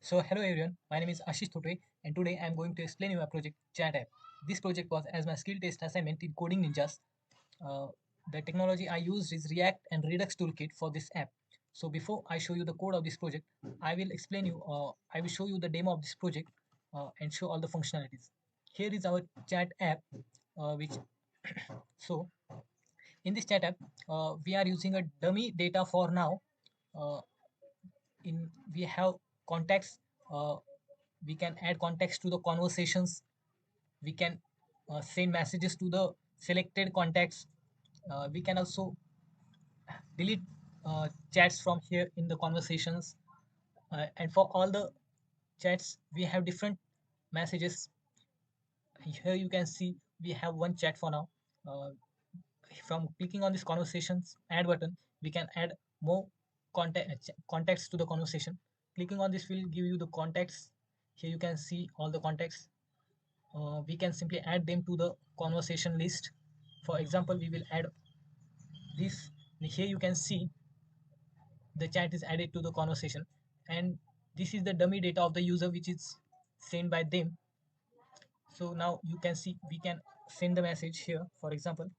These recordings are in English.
So hello everyone, my name is Ashish Thotre and today I am going to explain you a project chatApp. This project was as my skill test assignment in Coding Ninjas. Uh, the technology I used is React and Redux toolkit for this app. So before I show you the code of this project, I will show you the demo of this project and show all the functionalities. Here is our chat app, which so in this chat app we are using a dummy data for now. Uh, in we have context. uh, we can add context to the conversations. We can send messages to the selected contacts. We can also delete chats from here in the conversations. And for all the chats we have different messages. Here you can see we have one chat for now. uh, from clicking on this conversations add button, we can add more contacts to the conversation. Clicking on this will give you the contacts. Here you can see all the contacts. We can simply add them to the conversation list. For example, we will add this. Here you can see the chat is added to the conversation, and this is the dummy data of the user which is sent by them. So now you can see we can send the message here. For example,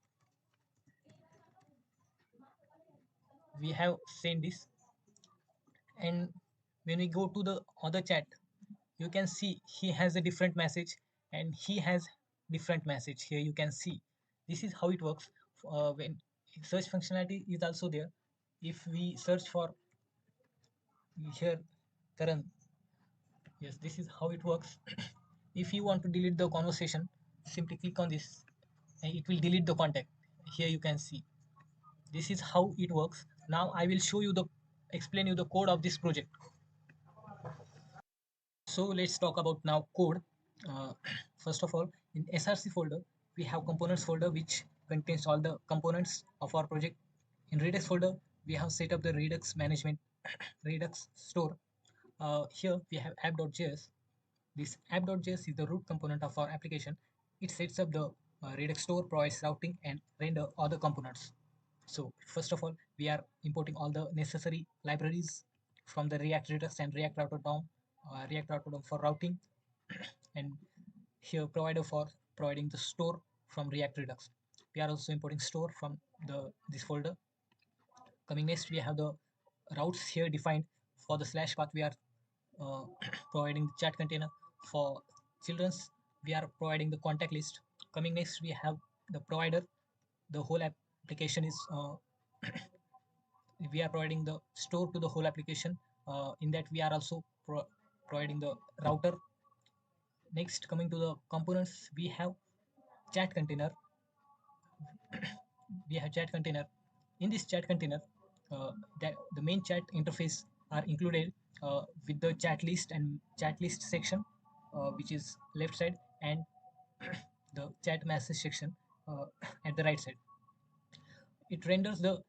we have sent this, and when we go to the other chat, you can see he has a different message and he has different message. Here you can see this is how it works. When search functionality is also there. If we search for here Karan, yes, this is how it works. If you want to delete the conversation, simply click on this and it will delete the contact. Here you can see this is how it works. Now I will show you the explain you the code of this project. So let's talk about now code. Uh, First of all, in SRC folder, we have components folder which contains all the components of our project. In Redux folder, we have set up the Redux management, Redux store. Here we have app.js. This app.js is the root component of our application. It sets up the Redux store, provides routing, and render other components. So first of all, we are importing all the necessary libraries from the React Redux and React Router DOM for routing, and here provider for providing the store from React Redux. We are also importing store from the this folder. Coming next, we have the routes here defined. For the slash path, we are uh, providing the chat container. For children's, we are providing the contact list. Coming next, we have the provider. The whole application is we are providing the store to the whole application. In that, we are also providing the router. Next, coming to the components, we have chat container. We have chat container. In this chat container, that the main chat interface are included with the chat list and chat list section, which is left side, and the chat message section at the right side. It renders the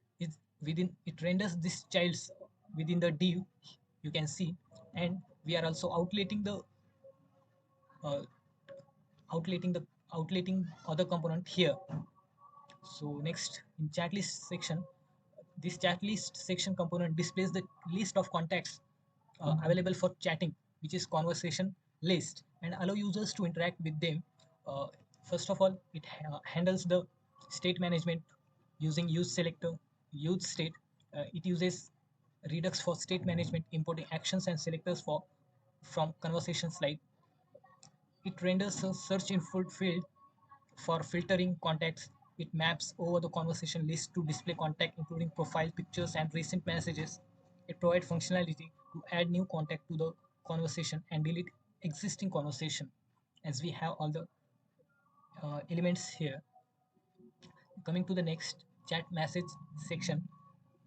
it renders this child's within the div, you can see. And we are also uh, outletting the outletting other component here. So next, in chat list section, this chat list section component displays the list of contacts available for chatting, which is conversation list, and allow users to interact with them. uh, First of all, it handles the state management using use selector. Use state, it uses Redux for state management, importing actions and selectors for from conversations. Like, it renders a search input field for filtering contacts. It maps over the conversation list to display contact, including profile pictures and recent messages. It provides functionality to add new contact to the conversation and delete existing conversation, as we have all the elements here. Coming to the next, chat message section.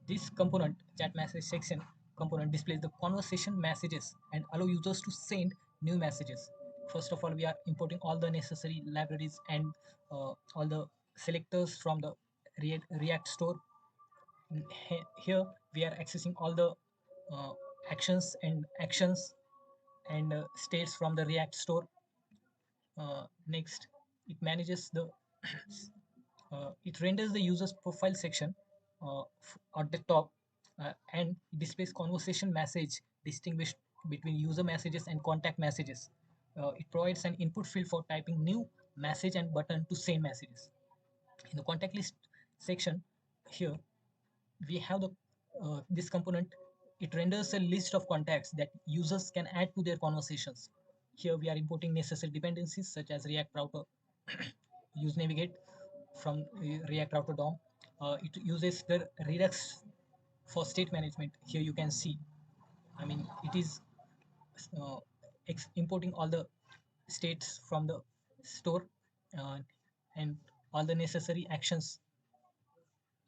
This component, chat message section component, displays the conversation messages and allow users to send new messages. First of all, we are importing all the necessary libraries and all the selectors from the React store. Here we are accessing all the uh, actions and states from the React store. Next, it manages the it renders the user's profile section at the top, and displays conversation message distinguished between user messages and contact messages. It provides an input field for typing new message and button to send messages. In the contact list section, here we have the this component. It renders a list of contacts that users can add to their conversations. Here we are importing necessary dependencies such as React Router use navigate from React Router DOM. It uses the Redux for state management. Here you can see, I mean, it is uh, importing all the states from the store, uh, and all the necessary actions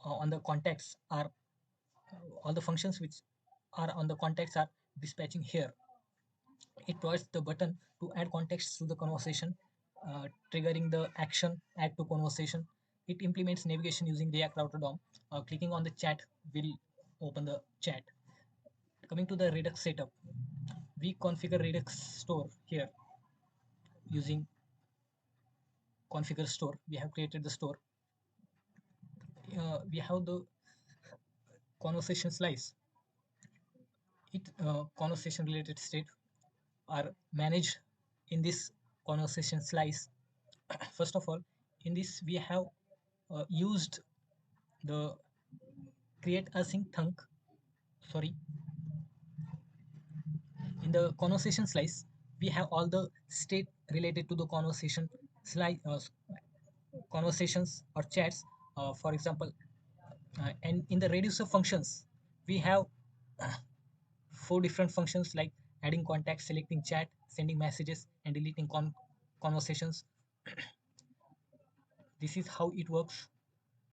on the contacts are all the functions which are on the contacts are dispatching here. It provides the button to add context to the conversation, triggering the action add to conversation. It implements navigation using React Router DOM. Clicking on the chat will open the chat. Coming to the Redux setup, we configure Redux store here using configure store. We have created the store. We have the conversation slice. It conversation related state are managed in this conversation slice. First of all, in this we have used the create async thunk. Sorry, in the conversation slice, we have all the state related to the conversation slice, conversations or chats. For example, and in the reducer functions, we have four different functions like adding contacts, selecting chat, sending messages, and deleting conversations. This is how it works.